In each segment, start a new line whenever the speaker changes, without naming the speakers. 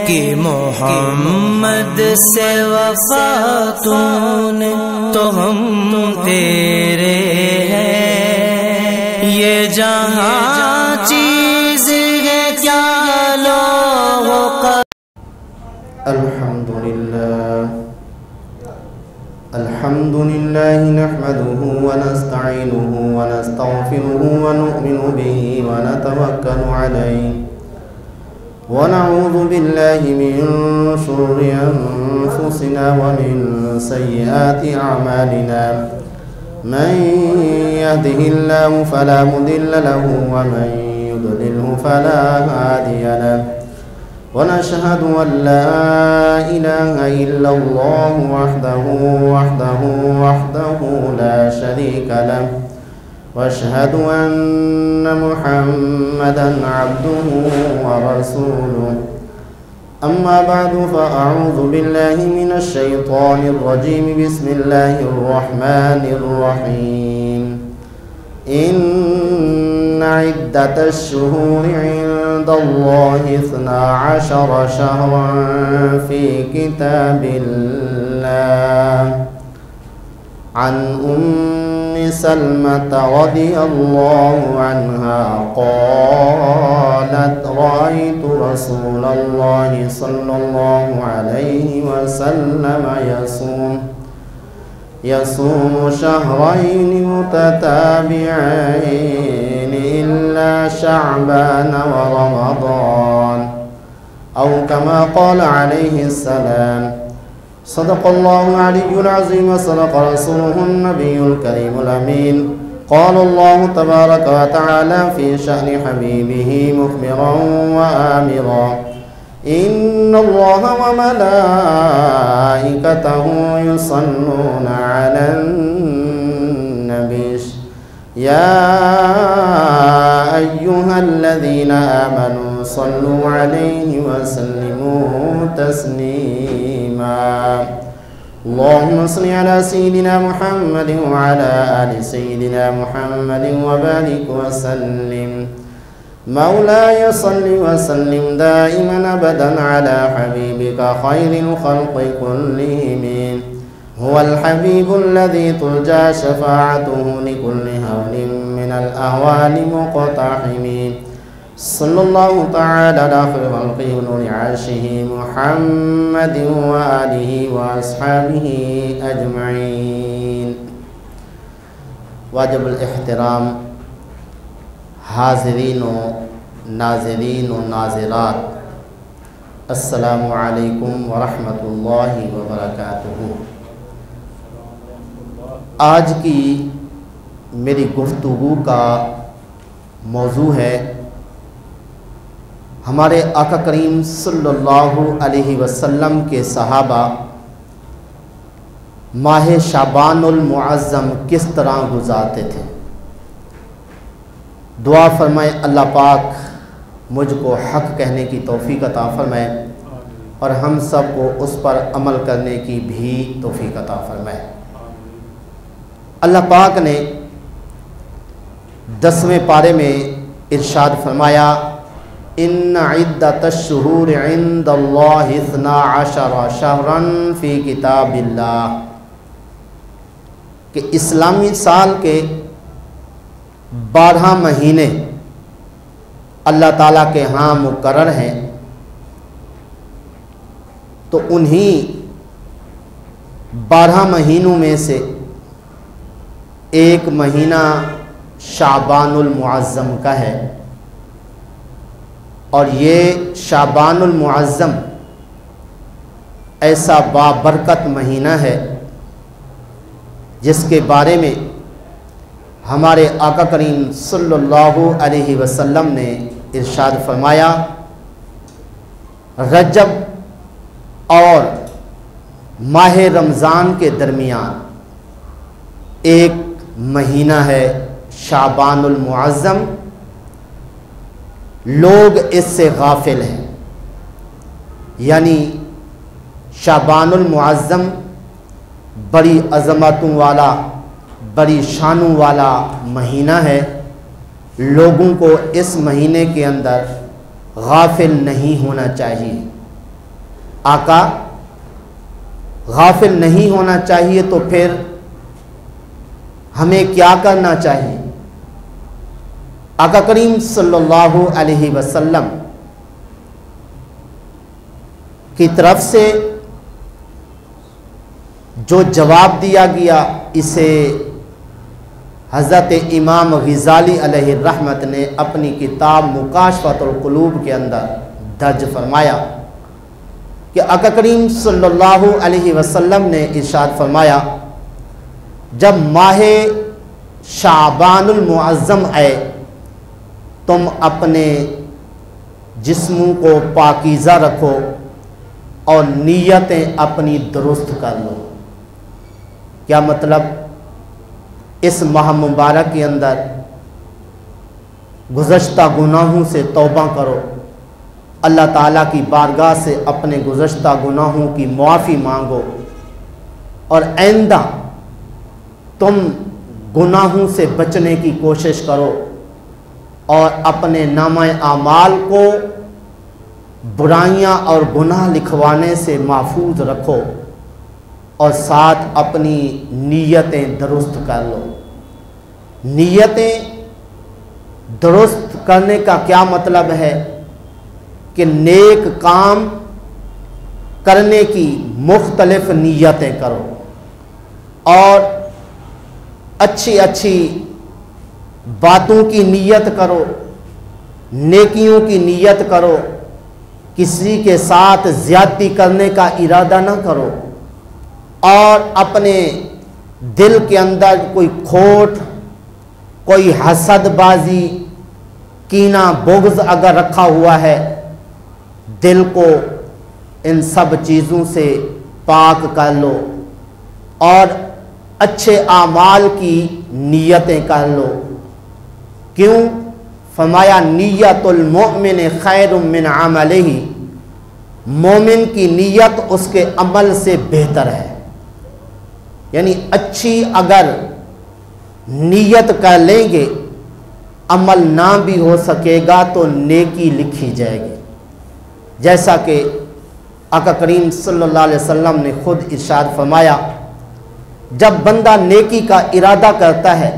कि मोहम्मद से वफा तूने तो हम तेरे हैं। ये जहाँ चीज़ है क्या लोग
अल्हम्दुलिल्लाह नहमदुहु व नस्तईनुहु व नस्तगफिरुहु व नु'मिनु बिही व नतवक्कलु अलैहि व नऊज़ु बिल्लाहि मिन शुरूरि अनफुसिना व मिन सय्यिआति अअमालिना। मन यहदिहिल्लाहु फला मुदिल्ल लहु व मन युद्लिल्हु फला हादिय लहु। वनशहदु अल्ला इलाहा इल्लल्लाहु वहदहु ला शरीका लहु वअशहदु अन्न मुहम्मदन अब्दुहु व रसूलुहु। अम्मा बअदु फ़अऊज़ु बिल्लाहि मिनश शैतानिर रजीम। बिस्मिल्लाहिर रहमानिर रहीम। इन्ना इद्दतश शुहूरि इंदल्लाहि इस्ना अशरा शहरन फ़ी किताबिल्लाह। अन उम्मि सलमता रज़ियल्लाहु अन्हा क़ालत रअयतु रसूलल्लाहि सल्लल्लाहु अलैहि वसल्लम यसूमु शहरैनि मुतताबि'ैनि इल्ला शअबान व रमज़ान औ कमा क़ाल अलैहिस्सलाम। सदक़ल्लाहुल अलिय्युल अज़ीम व सदक़ रसूलुहुन नबियुल करीमुल अमीन। क़ालल्लाहु तबारक व तआला फ़ी शअनि हबीबिही मुख़बिरन व आमिरा। इन्नल्लाहा व मलाइकतहु युसल्लूना अलन नबी या अय्युहल्लज़ीना आमनू सल्लू अलैहि व सल्लिमू तस्लीमा। अल्लाहुम्मा सल्लि अला सय्यिदिना मुहम्मदिन व अला आलि सय्यिदिना मुहम्मदिन व बारिक व सल्लिम। मौलाय सल्लि व सल्लिम दाइमन अबदन अला हबीबिका खैरिल खल्क़ि कुल्लिहिम। हुवल हबीबुल्लज़ी तुरजा शफ़ाअतुहु लिकुल्लि हौलिन मिनल अहवालि मुक़तहिम। सल्लल्लाहु तआला अला खैरिल खल्क़ि व नूरि अर्शिही मुहम्मदिन व आलिहि व अस्हाबिही अजमईन। वाजिबुल एहतराम हाज़रीन व नाज़रीन व नाज़िरात, अस्सलामु अलैकुम व रहमतुल्लाहि व बरकातुहू। आज की मेरी गुफ्तगू का मौजू है हमारे आका करीम सल्लल्लाहु अलैहि वसल्लम के सहाबा माह शाबानुल मुअज़्ज़म किस तरह गुजारते थे। दुआ फरमाए अल्लाह पाक मुझको हक़ कहने की तौफ़ीक़ अता फरमाए और हम सब को उस पर अमल करने की भी तौफ़ीक़ अता फरमाए। अल्लाह पाक ने 10वें पारे में इरशाद फरमाया इन्ना इद्दतश शुहूरि इंदल्लाहि इस्ना अशरा शहरन फ़ी किताबिल्लाह कि इस्लामी साल के 12 महीने अल्लाह ताला के यहाँ मुकर्रर हैं। तो उन्हीं 12 महीनों में से एक महीना शाबानुल मुअज़्ज़म का है और ये शाबानुल मुअज़्ज़म ऐसा बाबरकत महीना है जिसके बारे में हमारे आका करीम सल्लल्लाहु अलैहि वसल्लम ने इरशाद फरमाया रजब और माह रमज़ान के दरमियान एक महीना है शाबानुल मुअज़्ज़म। लोग इससे गाफिल हैं, यानी शाबानुल मुअज़्ज़म बड़ी अज़मतों वाला बड़ी शानों वाला महीना है। लोगों को इस महीने के अंदर गाफिल नहीं होना चाहिए। आका गाफिल नहीं होना चाहिए, तो फिर हमें क्या करना चाहिए? आका करीम सल्लल्लाहु अलैहि वसल्लम की तरफ से जो जवाब दिया गया, इसे हज़रत इमाम ग़ज़ाली अलैहि रहमत ने अपनी किताब मुकाशफ़तुल क़ुलूब के अंदर दर्ज फरमाया कि आका करीम सल्लल्लाहु अलैहि वसल्लम ने इरशाद फरमाया, जब माह शाबानुल मुअज़्ज़म आए, तुम अपने जिस्मों को पाकीज़ा रखो और नीयतें अपनी दुरुस्त कर लो। क्या मतलब? इस माह मुबारक के अंदर गुज़श्ता गुनाहों से तौबा करो, अल्लाह ताला की बारगाह से अपने गुज़श्ता गुनाहों की मुआफ़ी मांगो और आइंदा तुम गुनाहों से बचने की कोशिश करो और अपने नामा आमाल को बुराइयां और गुनाह लिखवाने से महफूज रखो और साथ अपनी नीयतें दुरुस्त कर लो। नीयतें दुरुस्त करने का क्या मतलब है कि नेक काम करने की मुख्तलिफ नीयतें करो और अच्छी अच्छी बातों की नीयत करो, नेकियों की नीयत करो, किसी के साथ ज़्यादती करने का इरादा ना करो और अपने दिल के अंदर कोई खोट, कोई हसदबाजी, कीना, बुग़्ज़ अगर रखा हुआ है, दिल को इन सब चीज़ों से पाक कर लो और अच्छे आमाल की नीयतें कर लो। क्यों? फरमाया नीयतुल मुमिन खैरुम मिन अमलिही, मोमिन की नीयत उसके अमल से बेहतर है। यानी अच्छी अगर नीयत कर लेंगे, अमल ना भी हो सकेगा तो नेकी लिखी जाएगी। जैसा कि आका करीम सल्लल्लाहु अलैहि वसल्लम ने खुद इरशाद फरमाया, जब बंदा नेकी का इरादा करता है,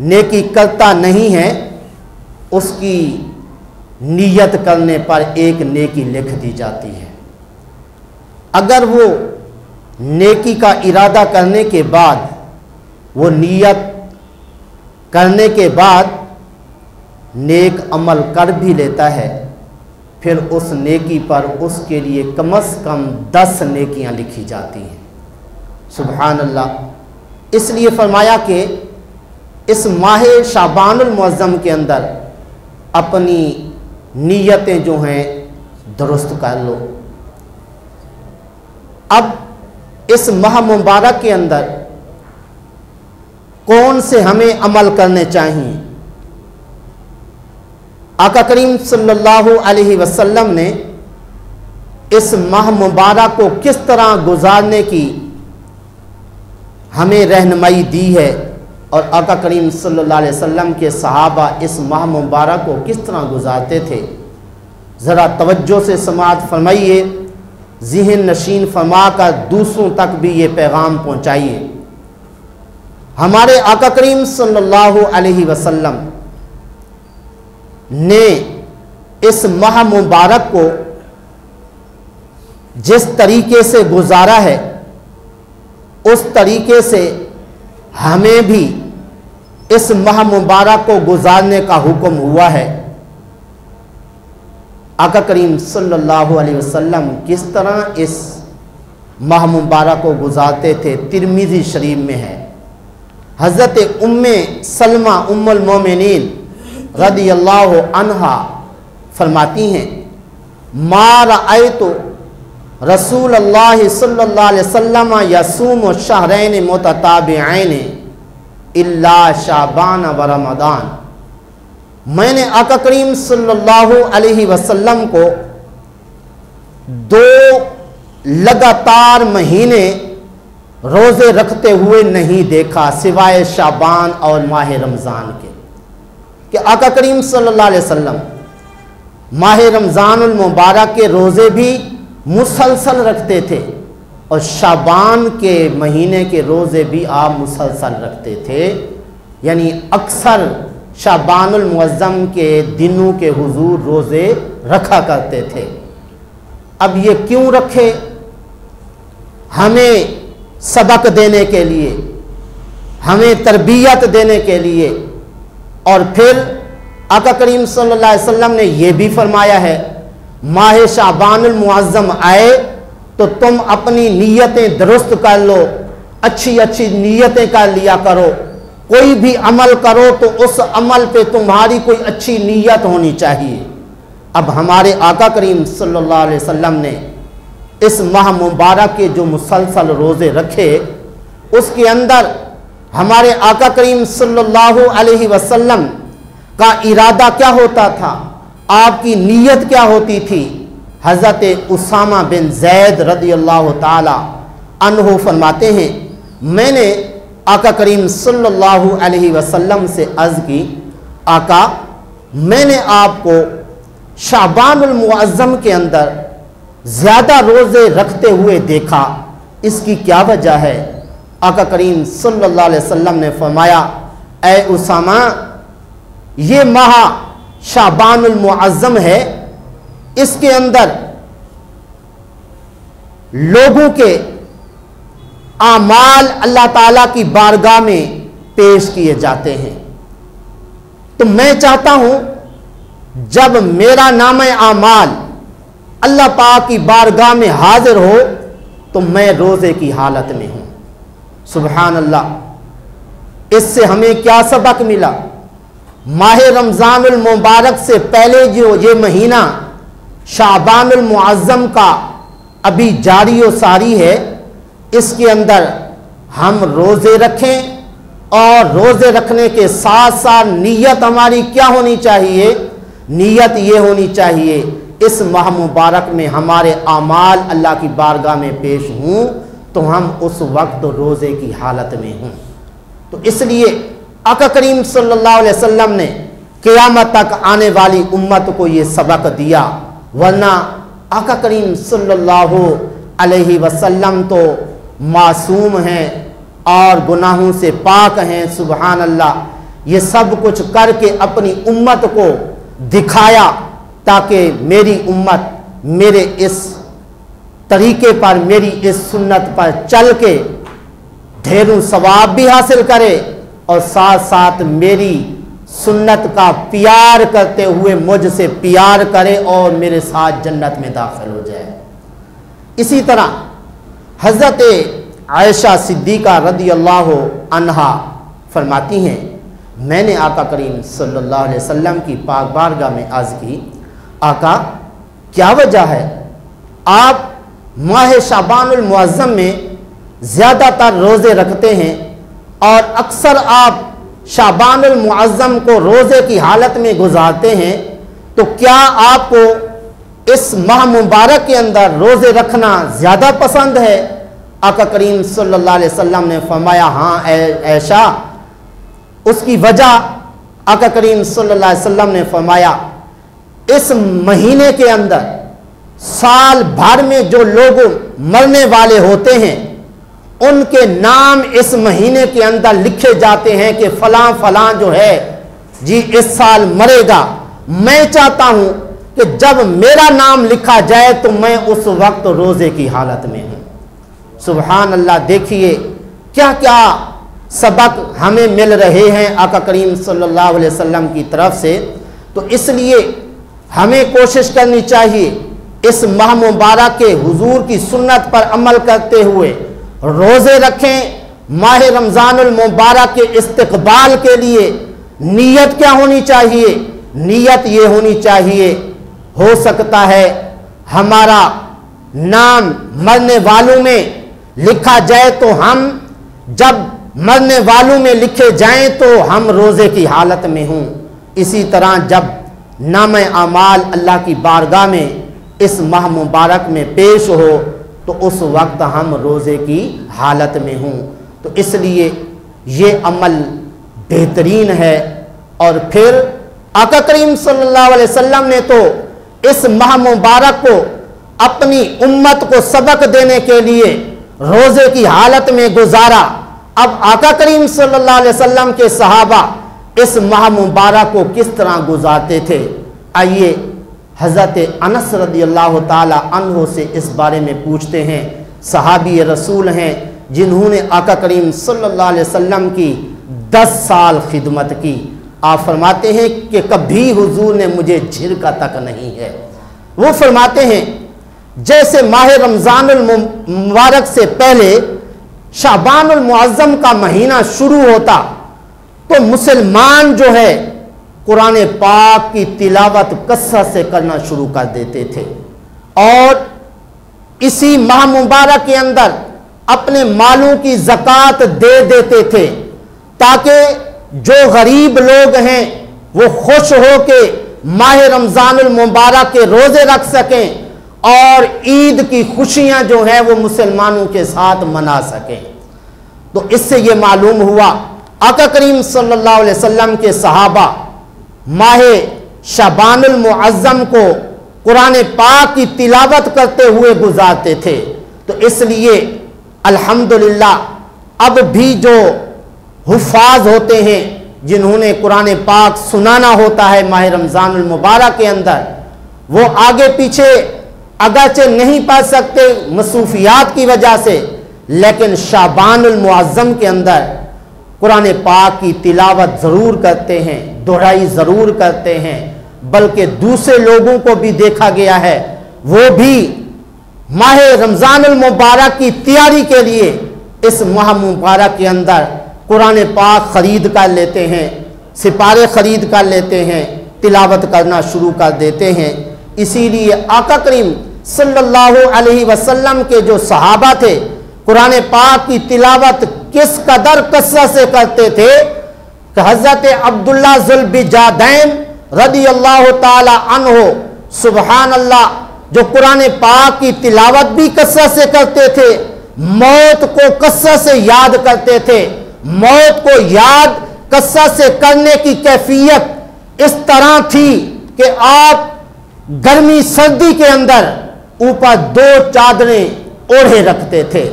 नेकी करता नहीं है, उसकी नीयत करने पर एक नेकी लिख दी जाती है। अगर वो नेकी का इरादा करने के बाद, वो नीयत करने के बाद नेक अमल कर भी लेता है, फिर उस नेकी पर उसके लिए कम से कम 10 नेकियां लिखी जाती हैं। सुभान अल्लाह। इसलिए फरमाया कि इस माह शाबानुल मुअज़्ज़म के अंदर अपनी नीयतें जो हैं दुरुस्त कर लो। अब इस माह मुबारक के अंदर कौन से हमें अमल करने चाहिए? आका करीम सल्लल्लाहु अलैहि वसल्लम ने इस माह मुबारक को किस तरह गुजारने की हमें रहनुमाई दी है और आका करीम सल्लल्लाहु अलैहि वसल्लम के सहाबा इस माह मुबारक को किस तरह गुजारते थे, ज़रा तवज्जो से समाअत फरमाइए, ज़िहन नशीन फरमा कर दूसरों तक भी ये पैगाम पहुँचाइए। हमारे आका करीम सल्लल्लाहु अलैहि वसल्लम ने इस माह मुबारक को जिस तरीके से गुजारा है, उस तरीके से हमें भी इस माह मुबारक को गुजारने का हुक्म हुआ है। आका करीम सल्लल्लाहु अलैहि वसल्लम किस तरह इस माह मुबारक को गुजारते थे, तिरमिज़ी शरीफ में है। हज़रत उम्मे सलमा उम्मुल मोमिनीन रज़ियल्लाहु अन्हा फरमाती हैं, मा रअयतु रसूलुल्लाह सल्लल्लाहु अलैहि वसल्लम यसूमु शहरैन मुतताबिऐन इल्ला शाबान व रमज़ान। मैंने आका करीम सल्लल्लाहु अलैहि वसल्लम को 2 लगातार महीने रोज़े रखते हुए नहीं देखा सिवाय शाबान और माह रमज़ान के, कि आका करीम सल्लल्लाहु अलैहि वसल्लम माह रमज़ानुल मुबारक के रोज़े भी मुसलसल रखते थे, और शाबान के महीने के रोज़े भी आप मुसलसल रखते थे, यानी अक्सर शाबानुल मुअज़्ज़म के दिनों के हुजूर रोज़े रखा करते थे। अब ये क्यों रखे? हमें सबक देने के लिए, हमें तरबियत देने के लिए। और फिर आका करीम सल्लल्लाहु अलैहि वसल्लम ने यह भी फरमाया है, माह शाबानुल मुअज़्ज़म आए तो तुम अपनी नीयतें दुरुस्त कर लो, अच्छी अच्छी नीयतें कर लिया करो। कोई भी अमल करो तो उस अमल पे तुम्हारी कोई अच्छी नीयत होनी चाहिए। अब हमारे आका करीम सल्लल्लाहु अलैहि वसल्लम ने इस माह मुबारक के जो मुसलसल रोज़े रखे, उसके अंदर हमारे आका करीम सल्लल्लाहु अलैहि वसल्लम का इरादा क्या होता था, आपकी नीयत क्या होती थी? हज़रत उसामा बिन ज़ैद रज़ियल्लाहु ताला अन्हु फरमाते हैं, मैंने आका करीम सल्लल्लाहु अलैहि वसल्लम से अर्ज़ की, आका मैंने आपको शाबानुल मुअज़्ज़म के अंदर ज़्यादा रोज़े रखते हुए देखा, इसकी क्या वजह है? आका करीम सल्लल्लाहु अलैहि वसल्लम ने फरमाया, ए उसामा, ये माह शाबानुल मुअज़्ज़म है, इसके अंदर लोगों के आमाल अल्लाह ताला की बारगाह में पेश किए जाते हैं। तो मैं चाहता हूं जब मेरा नाम आमाल अल्लाह पाक की बारगाह में हाजिर हो तो मैं रोज़े की हालत में हूं। सुभान अल्लाह। इससे हमें क्या सबक मिला? माह रमज़ानुल मुबारक से पहले जो ये महीना शाबानुल मुअज़्ज़म का अभी जारी व सारी है, इसके अंदर हम रोज़े रखें और रोज़े रखने के साथ साथ नीयत हमारी क्या होनी चाहिए? नीयत ये होनी चाहिए, इस माह मुबारक में हमारे आमाल अल्लाह की बारगाह में पेश हों तो हम उस वक्त रोज़े की हालत में हों। तो इसलिए आका करीम सल्लल्लाहु अलैहि वसल्लम ने क़यामत तक आने वाली उम्मत को ये सबक दिया, वरना आका करीम सल्लल्लाहु अलैहि वसल्लम तो मासूम हैं और गुनाहों से पाक हैं। सुभान अल्लाह। ये सब कुछ करके अपनी उम्मत को दिखाया ताकि मेरी उम्मत मेरे इस तरीके पर, मेरी इस सुन्नत पर चल के ढेरों सवाब भी हासिल करे और साथ साथ मेरी सुन्नत का प्यार करते हुए मुझसे प्यार करे और मेरे साथ जन्नत में दाखिल हो जाए। इसी तरह हज़रत आयशा सिद्दीक़ा रज़ियल्लाहु अन्हा फरमाती हैं, मैंने आका करीम सल्लल्लाहु अलैहि वसल्लम की पाक बारगाह में अर्ज़ की, आका क्या वजह है आप माह शाबानुल मुअज़्ज़म में ज़्यादातर रोज़े रखते हैं और अक्सर आप शाबानुल मुअज़्ज़म को रोज़े की हालत में गुजारते हैं, तो क्या आपको इस माह मुबारक के अंदर रोज़े रखना ज़्यादा पसंद है? आका करीम सल्लल्लाहु अलैहि वसल्लम ने फरमाया, हाँ ऐशा। उसकी वजह आका करीम सल्लल्लाहु अलैहि वसल्लम ने फरमाया, इस महीने के अंदर साल भर में जो लोग मरने वाले होते हैं उनके नाम इस महीने के अंदर लिखे जाते हैं कि फलां फलां जो है जी इस साल मरेगा। मैं चाहता हूं कि जब मेरा नाम लिखा जाए तो मैं उस वक्त रोज़े की हालत में हूं। सुभान अल्लाह। देखिए क्या क्या सबक हमें मिल रहे हैं आका करीम सल्लल्लाहु अलैहि वसल्लम की तरफ से। तो इसलिए हमें कोशिश करनी चाहिए इस माह मुबारक के हुजूर की सुन्नत पर अमल करते हुए रोज़े रखें। माह रमज़ानुल मुबारक के इस्तक़बाल के लिए नीयत क्या होनी चाहिए? नीयत ये होनी चाहिए, हो सकता है हमारा नाम मरने वालों में लिखा जाए तो हम जब मरने वालों में लिखे जाएं तो हम रोज़े की हालत में हों। इसी तरह जब नाम आमाल अल्लाह की बारगाह में इस माह मुबारक में पेश हो तो उस वक्त हम रोज़े की हालत में हों। तो इसलिए ये अमल बेहतरीन है। और फिर आका करीम सल्लल्लाहु अलैहि वसल्लम ने तो इस माह मुबारक को अपनी उम्मत को सबक देने के लिए रोजे की हालत में गुजारा। अब आका करीम सल्लल्लाहु अलैहि वसल्लम के सहाबा इस माह मुबारक को किस तरह गुजारते थे, आइए हज़रत अनस रदियल्लाहु ताला अन्हु से इस बारे में पूछते हैं। सहाबी रसूल हैं जिन्होंने आका करीम सल्लल्लाहु अलैहि वसल्लम की 10 साल खिदमत की। आप फरमाते हैं कि कभी हुजूर ने मुझे झिड़का तक नहीं है। वो फरमाते हैं जैसे माह रमज़ानुल मुबारक से पहले शाबानुल मुअज़्ज़म का महीना शुरू होता तो मुसलमान जो है कुरान पाक की तिलावत कसरत से करना शुरू कर देते थे और इसी माह मुबारक के अंदर अपने मालों की ज़कात दे देते थे ताकि जो गरीब लोग हैं वो खुश हो के माह रमज़ानुल मुबारक के रोज़े रख सकें और ईद की खुशियां जो है वो मुसलमानों के साथ मना सकें। तो इससे ये मालूम हुआ आका करीम सल्लल्लाहु अलैहि वसल्लम के सहाबा माह शाबानुल मुअज़्ज़म को कुरान पाक की तिलावत करते हुए गुजारते थे। तो इसलिए अल्हम्दुलिल्लाह अब भी जो हुफ़ाज़ होते हैं जिन्होंने कुरान पाक सुनाना होता है माह रमज़ानुल मुबारक के अंदर, वो आगे पीछे अगरचे नहीं पढ़ सकते मसरूफियात की वजह से, लेकिन शाबानुल मुअज़्ज़म के अंदर कुरान पाक की तिलावत ज़रूर करते हैं, दोहराई ज़रूर करते हैं। बल्कि दूसरे लोगों को भी देखा गया है वो भी माह रमज़ानुल मुबारक की तैयारी के लिए इस माह मुबारक के अंदर कुरान पाक ख़रीद कर लेते हैं, सिपारे ख़रीद कर लेते हैं, तिलावत करना शुरू कर देते हैं। इसीलिए आका करीम सल्लल्लाहु अलैहि वसल्लम के जो सहाबा थे कुरान पाक की तिलावत किस कदर कसरत से करते थे कि हज़रत अब्दुल्ला ज़ुल बिजादैन रदियल्लाहु ताला अन्हु सुबहान अल्लाह जो कुरान पाक की तिलावत भी कसरत से करते थे, मौत को कसरत से याद करते थे। मौत को याद कसरत से करने की कैफियत इस तरह थी कि आप गर्मी सर्दी के अंदर ऊपर 2 चादरें ओढ़े रखते थे।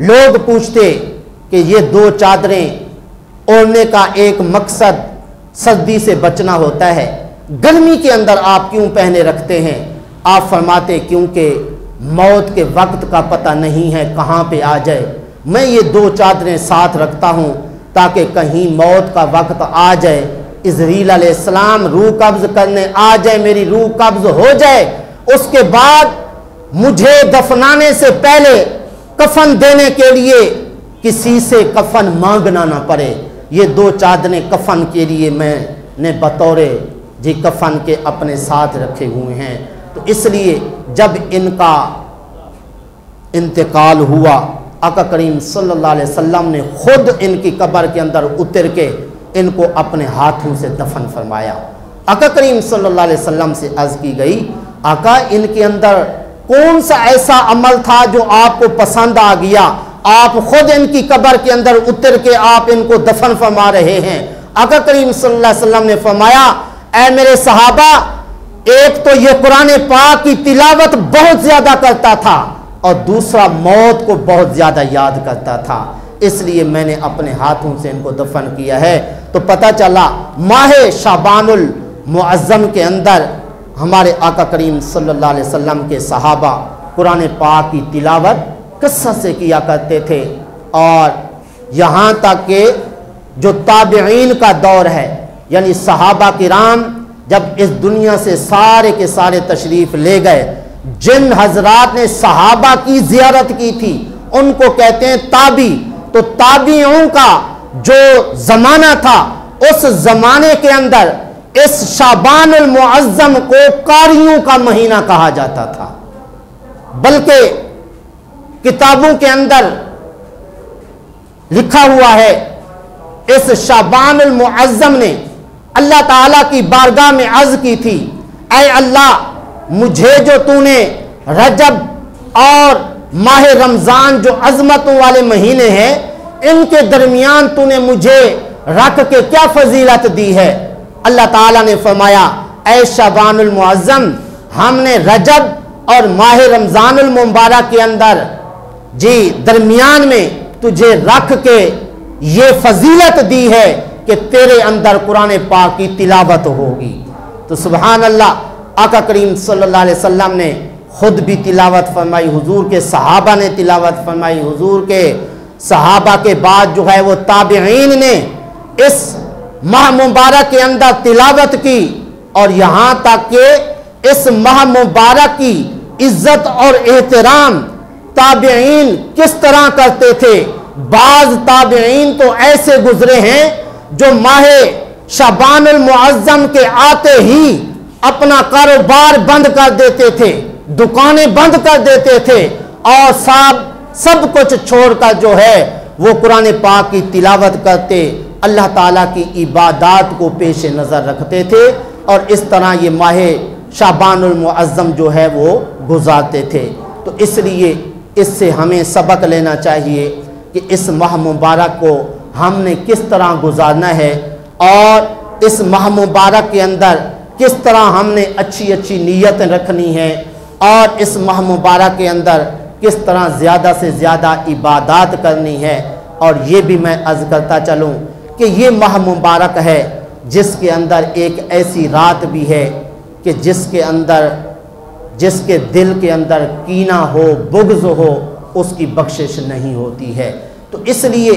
लोग पूछते कि ये 2 चादरें ओढ़ने का एक मकसद सर्दी से बचना होता है, गर्मी के अंदर आप क्यों पहने रखते हैं? आप फरमाते क्योंकि मौत के वक्त का पता नहीं है कहाँ पे आ जाए, मैं ये 2 चादरें साथ रखता हूँ ताकि कहीं मौत का वक्त आ जाए, इज़राइल अलैहिस्सलाम रूह कब्ज़ करने आ जाए, मेरी रूह कब्ज़ हो जाए, उसके बाद मुझे दफनाने से पहले कफन देने के लिए किसी से कफन मांगना ना पड़े। ये 2 चादरें कफन के लिए मैंने बतौरे जी कफन के अपने साथ रखे हुए हैं। तो इसलिए जब इनका इंतकाल हुआ आका करीम सल्लल्लाहु अलैहि वसल्लम ने खुद इनकी कब्र के अंदर उतर के इनको अपने हाथों से दफन फरमाया। आका करीम सल्लल्लाहु अलैहि वसल्लम से अर्ज की गई, आका इनके अंदर कौन सा ऐसा अमल था जो आपको पसंद आ गया, आप खुद इनकी कब्र के अंदर उतर के आप इनको दफन फरमा रहे हैं? आका करीम सल्लल्लाहु अलैहि वसल्लम ने फरमाया, ऐ मेरे सहाबा, एक तो ये कुरान पाक की तिलावत बहुत ज्यादा करता था और दूसरा मौत को बहुत ज्यादा याद करता था, इसलिए मैंने अपने हाथों से इनको दफन किया है। तो पता चला माह शाबानुल मुअज़्ज़म के अंदर हमारे आका करीम सल्लल्लाहु अलैहि वसल्लम के सहाबा कुरान पाक की तिलावत कसरत से किया करते थे। और यहाँ तक कि जो ताबिईन का दौर है, यानी सहाबा किराम जब इस दुनिया से सारे के सारे तशरीफ़ ले गए, जिन हजरात ने सहाबा की ज़ियारत की थी उनको कहते हैं ताबी। तो ताबियों का जो ज़माना था, उस ज़माने के अंदर इस शाबानुल मुअज़्ज़म को कारियों का महीना कहा जाता था। बल्कि किताबों के अंदर लिखा हुआ है, इस शाबानुल मुअज़्ज़म ने अल्लाह ताला की बारगाह में अर्ज की थी, ऐ अल्लाह, मुझे जो तूने रजब और माह रमज़ान जो अज़मतों वाले महीने हैं, इनके दरमियान तूने मुझे रख के क्या फजीलत दी है? अल्लाह ताला ने फरमाया, ऐ शाबानुल मुअज़्ज़म, हमने रजब और माह रमज़ानुल मुबारक के अंदर जी दरमियान में तुझे रख के ये फजीलत दी है कि तेरे अंदर कुरान पाक की तिलावत होगी। तो सुभान अल्लाह, आका करीम सल्लल्लाहु अलैहि वसल्लम ने खुद भी तिलावत फरमाई, हुजूर के सहाबा ने तिलावत फरमाई, हुजूर के सहाबा के बाद जो है वो ताबिईन ने इस माह मुबारक के अंदर तिलावत की। और यहाँ तक कि इस माह मुबारक की इज्जत और एहतराम ताबिईन किस तरह करते थे। बाज ताबिईन तो ऐसे गुजरे हैं जो माह शाबानुल मुअज्जम के आते ही अपना कारोबार बंद कर देते थे, दुकानें बंद कर देते थे और सब कुछ छोड़कर जो है वो कुरान पाक की तिलावत करते, अल्लाह ताला की इबादत को पेश नज़र रखते थे और इस तरह ये माह शाबानुल मुअज्जम जो है वो गुजारते थे। तो इसलिए इससे हमें सबक लेना चाहिए कि इस माह मुबारक को हमने किस तरह गुजारना है और इस माह मुबारक के अंदर किस तरह हमने अच्छी अच्छी नीयतें रखनी है और इस माह मुबारक के अंदर किस तरह ज़्यादा से ज़्यादा इबादत करनी है। और ये भी मैं अर्ज़ करता चलूँ कि ये माह मुबारक है जिसके अंदर एक ऐसी रात भी है कि जिसके दिल के अंदर कीना हो, बुग़्ज़ हो, उसकी बख्शिश नहीं होती है। तो इसलिए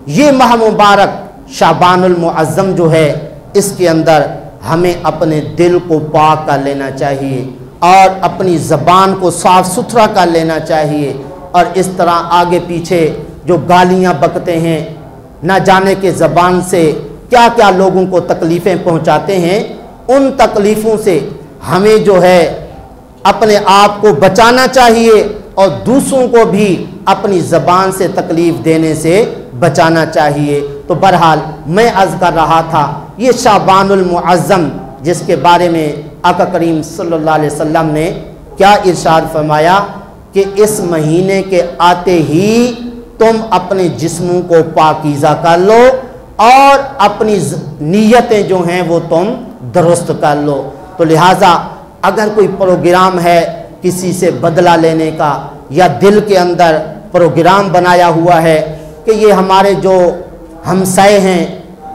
ये माह मुबारक शाबानुल मुअज्जम जो है इसके अंदर हमें अपने दिल को पाक कर लेना चाहिए और अपनी ज़बान को साफ़ सुथरा कर लेना चाहिए। और इस तरह आगे पीछे जो गालियाँ बकते हैं, ना जाने के ज़बान से क्या क्या लोगों को तकलीफ़ें पहुँचाते हैं, उन तकलीफ़ों से हमें जो है अपने आप को बचाना चाहिए और दूसरों को भी अपनी ज़बान से तकलीफ़ देने से बचाना चाहिए। तो बहरहाल मैं अर्ज़ कर रहा था ये शाबानुल मुअज्जम जिसके बारे में आका करीम सल्लल्लाहु अलैहि वसल्लम ने क्या इरशाद फरमाया कि इस महीने के आते ही तुम अपने जिस्मों को पाकीज़ा कर लो और अपनी नीयतें जो हैं वो तुम दुरुस्त कर लो। तो लिहाजा अगर कोई प्रोग्राम है किसी से बदला लेने का या दिल के अंदर प्रोग्राम बनाया हुआ है कि ये हमारे जो हमसाए हैं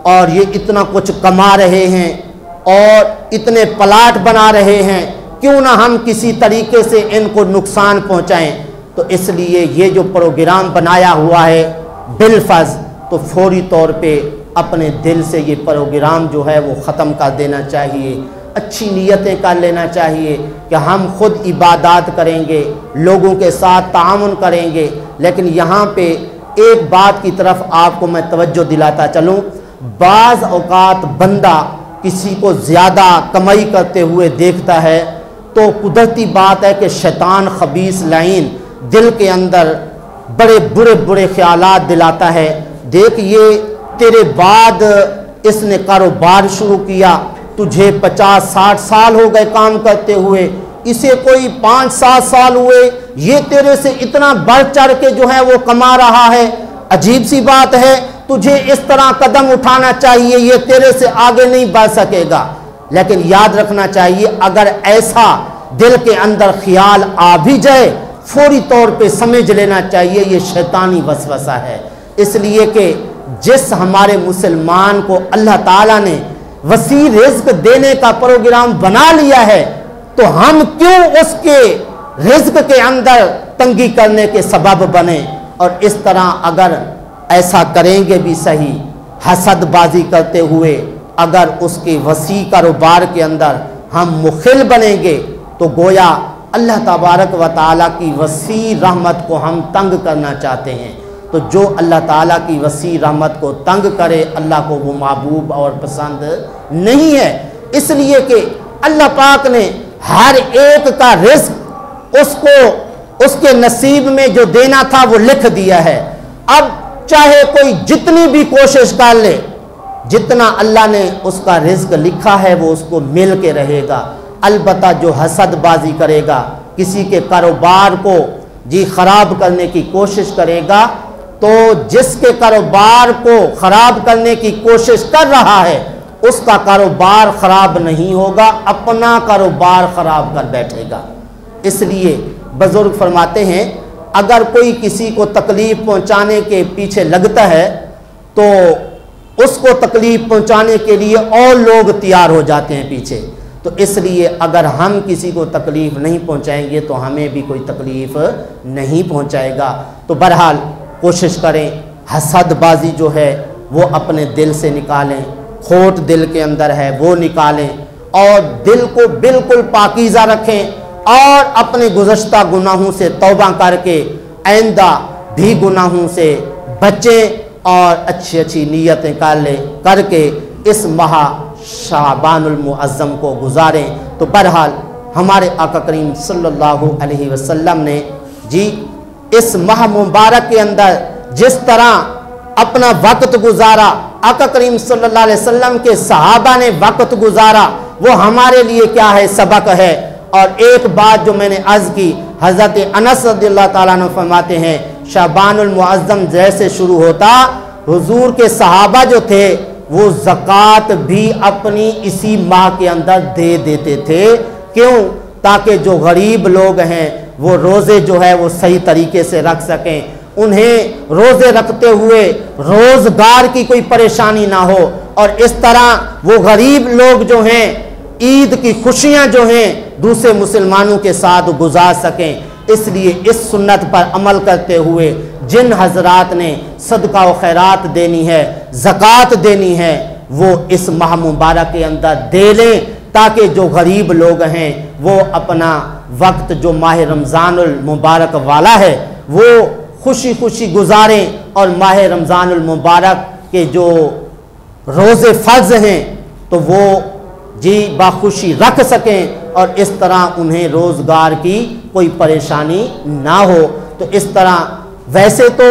और ये इतना कुछ कमा रहे हैं और इतने प्लाट बना रहे हैं, क्यों ना हम किसी तरीके से इनको नुकसान पहुंचाएं। तो इसलिए ये जो प्रोग्राम बनाया हुआ है बिलफर्ज, तो फौरी तौर पे अपने दिल से ये प्रोग्राम जो है वो ख़त्म कर देना चाहिए। अच्छी नीयतें कर लेना चाहिए कि हम खुद इबादत करेंगे, लोगों के साथ तामुन करेंगे। लेकिन यहाँ पे एक बात की तरफ आपको मैं तवज्जो दिलाता चलूँ, बाज़ औक़ात बंदा किसी को ज़्यादा कमाई करते हुए देखता है तो कुदरती बात है कि शैतान खबीस लाइन दिल के अंदर बड़े बुरे बुरे ख्यालात दिलाता है। देख ये तेरे बाद इसने कारोबार शुरू किया, तुझे 50-60 साल हो गए काम करते हुए, इसे कोई 5-7 साल हुए, ये तेरे से इतना बढ़ चढ़ के जो है वो कमा रहा है। अजीब सी बात है, तुझे इस तरह कदम उठाना चाहिए, ये तेरे से आगे नहीं बढ़ सकेगा। लेकिन याद रखना चाहिए अगर ऐसा दिल के अंदर ख्याल आ भी जाए, फौरी तौर पे समझ लेना चाहिए ये शैतानी वसवसा है। इसलिए कि जिस हमारे मुसलमान को अल्लाह ताला ने वसी रिज्क देने का प्रोग्राम बना लिया है, तो हम क्यों उसके रिज्क के अंदर तंगी करने के सबब बने। और इस तरह अगर ऐसा करेंगे भी सही, हसदबाजी करते हुए अगर उसके वसी कारोबार के अंदर हम मुखिल बनेंगे तो गोया अल्लाह तबारक व ताला की वसी रहमत को हम तंग करना चाहते हैं। तो जो अल्लाह ताला की वसी रहमत को तंग करे, अल्लाह को वो महबूब और पसंद नहीं है। इसलिए कि अल्लाह पाक ने हर एक का रिज़्क उसको उसके नसीब में जो देना था वो लिख दिया है। अब चाहे कोई जितनी भी कोशिश कर ले, जितना अल्लाह ने उसका रिज़्क लिखा है वो उसको मिल के रहेगा। अलबत्ता जो हसदबाजी करेगा, किसी के कारोबार को जी ख़राब करने की कोशिश करेगा, तो जिसके कारोबार को ख़राब करने की कोशिश कर रहा है उसका कारोबार ख़राब नहीं होगा, अपना कारोबार ख़राब कर बैठेगा। इसलिए बुजुर्ग फरमाते हैं अगर कोई किसी को तकलीफ़ पहुंचाने के पीछे लगता है तो उसको तकलीफ़ पहुंचाने के लिए और लोग तैयार हो जाते हैं पीछे। तो इसलिए अगर हम किसी को तकलीफ़ नहीं पहुंचाएंगे तो हमें भी कोई तकलीफ़ नहीं पहुंचाएगा। तो बहरहाल कोशिश करें हसदबाजी जो है वो अपने दिल से निकालें, खोट दिल के अंदर है वो निकालें और दिल को बिल्कुल पाकीज़ा रखें और अपने गुज़श्ता गुनाहों से तौबा करके आइंदा भी गुनाहों से बचें और अच्छी अच्छी नीयतें करके इस माह शाबानुल मुअज़्ज़म को गुजारें। तो बहरहाल हमारे आका करीम सल्लल्लाहु अलैहि वसल्लम ने जी इस माह मुबारक के अंदर जिस तरह अपना वक्त गुजारा, आका करीम सल्लल्लाहु अलैहि वसल्लम के सहाबा ने वक्त गुजारा, वो हमारे लिए क्या है, सबक है। और एक बात जो मैंने अर्ज़ की, हज़रत अनस रज़ियल्लाहु ताला अन्हु फरमाते हैं शाबानुल मुअज़्ज़म जैसे शुरू होता, हुजूर के सहाबा जो थे वो ज़कात भी अपनी इसी माह के अंदर दे देते थे। क्यों? ताकि जो गरीब लोग हैं वो रोज़े जो है वो सही तरीके से रख सकें, उन्हें रोज़े रखते हुए रोज़गार की कोई परेशानी ना हो और इस तरह वो गरीब लोग जो हैं ईद की खुशियां जो हैं दूसरे मुसलमानों के साथ गुजार सकें। इसलिए इस सुन्नत पर अमल करते हुए जिन हजरात ने सदका व खैरात देनी है, ज़कात देनी है, वो इस माह मुबारक के अंदर दे लें ताकि जो गरीब लोग हैं वो अपना वक्त जो माह रमज़ानुल मुबारक वाला है वो खुशी खुशी गुजारें और माह रमज़ानुल मुबारक के जो रोज़े फ़र्ज़ हैं तो वो जी बाखुशी रख सकें और इस तरह उन्हें रोज़गार की कोई परेशानी ना हो। तो इस तरह वैसे तो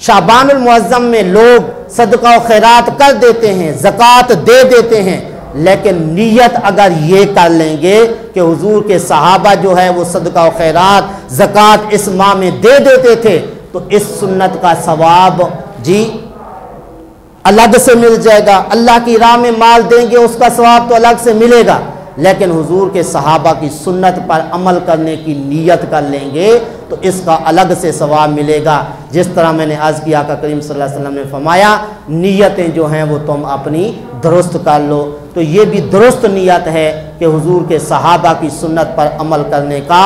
शाबानुल मुअज़्ज़म में लोग सदका व खैरात कर देते हैं, ज़कात दे देते हैं, लेकिन नीयत अगर ये कर लेंगे कि हुजूर के सहाबा जो है वो सदका व खैरात ज़कात इस माह में दे देते थे तो इस सुन्नत का सवाब जी अलग से मिल जाएगा। अल्लाह की राह में माल देंगे उसका सवाब तो अलग से मिलेगा, लेकिन हुजूर के सहाबा की सुन्नत पर अमल करने की नीयत कर लेंगे तो इसका अलग से सवाब मिलेगा। जिस तरह मैंने अर्ज़ किया आका करीम सल्लल्लाहु अलैहि वसल्लम ने फरमाया नीयतें जो हैं वो तुम अपनी दुरुस्त कर लो। तो ये भी दुरुस्त नीयत है कि हुजूर के सहाबा की सुन्नत पर अमल करने का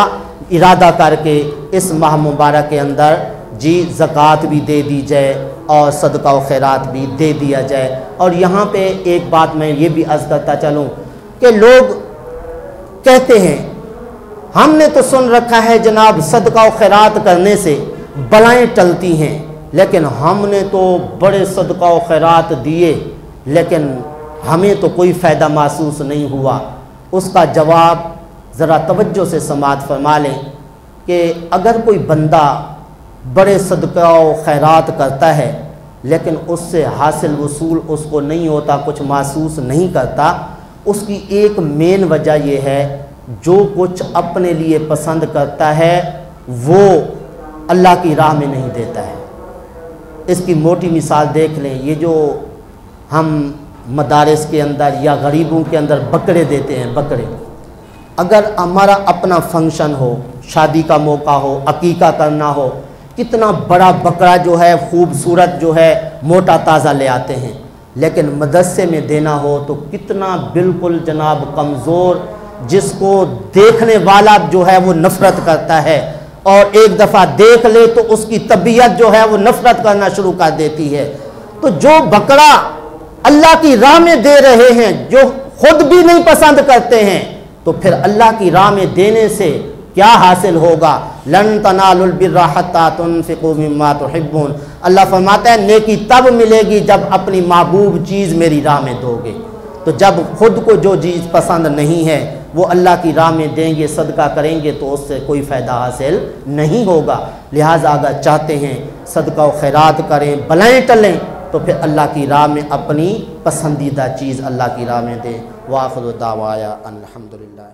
इरादा करके इस माह मुबारक के अंदर जी ज़कात भी दे दी जाए और सदका व खैरात भी दे दिया जाए। और यहाँ पे एक बात मैं ये भी अर्ज़ करता चलूँ कि लोग कहते हैं हमने तो सुन रखा है जनाब सदका व खैरात करने से बलाएं टलती हैं, लेकिन हमने तो बड़े सदका व खैरात दिए लेकिन हमें तो कोई फ़ायदा महसूस नहीं हुआ। उसका जवाब ज़रा तवज्जो से समाअत फरमा लें कि अगर कोई बंदा बड़े सदका व खैरात करता है लेकिन उससे हासिल वसूल उसको नहीं होता, कुछ महसूस नहीं करता, उसकी एक मेन वजह यह है जो कुछ अपने लिए पसंद करता है वो अल्लाह की राह में नहीं देता है। इसकी मोटी मिसाल देख लें, ये जो हम मदारिस के अंदर या गरीबों के अंदर बकरे देते हैं, बकरे अगर हमारा अपना फंक्शन हो, शादी का मौका हो, अकीका करना हो, कितना बड़ा बकरा जो है खूबसूरत जो है मोटा ताज़ा ले आते हैं, लेकिन मदरसे में देना हो तो कितना बिल्कुल जनाब कमज़ोर, जिसको देखने वाला जो है वो नफ़रत करता है और एक दफ़ा देख ले तो उसकी तबीयत जो है वो नफ़रत करना शुरू कर देती है। तो जो बकरा अल्लाह की राह में दे रहे हैं जो खुद भी नहीं पसंद करते हैं तो फिर अल्लाह की राह में देने से क्या हासिल होगा? लन तनालुल बिर्रा हत्ता तुनफिकू मिम्मा तुहिब्बून। अल्लाह फरमाता है नेकी तब मिलेगी जब अपनी महबूब चीज़ मेरी राह में दोगे। तो जब खुद को जो चीज़ पसंद नहीं है वो अल्लाह की राह में देंगे, सदका करेंगे तो उससे कोई फ़ायदा हासिल नहीं होगा। लिहाजा अगर चाहते हैं सदका व खैरात करें, बलाएँ टलें, तो फिर अल्लाह की राह में अपनी पसंदीदा चीज़ अल्लाह की राह में दें। वाखिरु दावाया अल्हम्दुलिल्लाह।